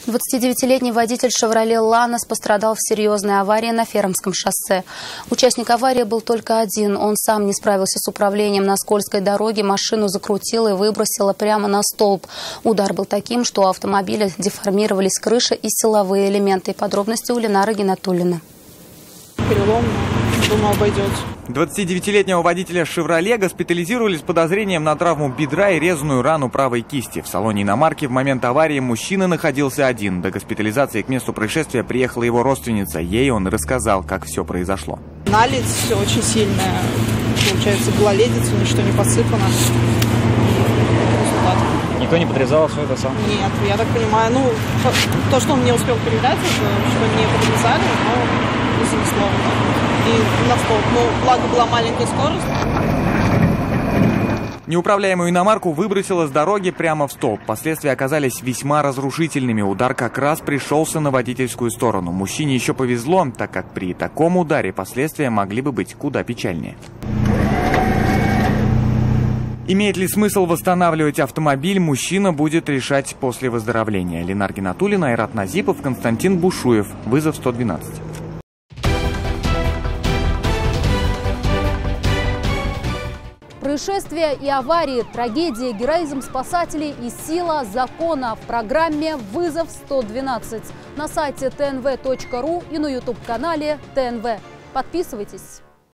29-летний водитель «Шевроле Ланос» пострадал в серьезной аварии на Фермском шоссе. Участник аварии был только один. Он сам не справился с управлением на скользкой дороге, машину закрутило и выбросило прямо на столб. Удар был таким, что у автомобиля деформировались крыша и силовые элементы. Подробности у Ленары Гинатуллиной. Перелом, думаю, обойдется. 29-летнего водителя «Шевроле» госпитализировали с подозрением на травму бедра и резаную рану правой кисти. В салоне иномарки в момент аварии мужчина находился один. До госпитализации к месту происшествия приехала его родственница. Ей он рассказал, как все произошло. Наледь очень сильная. Получается, гололедица, ничто не посыпано. Никто не подрезал все это сам? Нет, я так понимаю, то, что он мне успел передать, это, что не подрезали, но не занесло. И на столб. Благо была маленькая скорость. Неуправляемую иномарку выбросило с дороги прямо в столб. Последствия оказались весьма разрушительными. Удар как раз пришелся на водительскую сторону. Мужчине еще повезло, так как при таком ударе последствия могли бы быть куда печальнее. Имеет ли смысл восстанавливать автомобиль, мужчина будет решать после выздоровления. Ленар Гинатуллина, Айрат Назипов, Константин Бушуев. Вызов 112. Происшествия и аварии, трагедии, героизм спасателей и сила закона в программе «Вызов 112» на сайте tnv.ru и на YouTube-канале ТНВ. Подписывайтесь.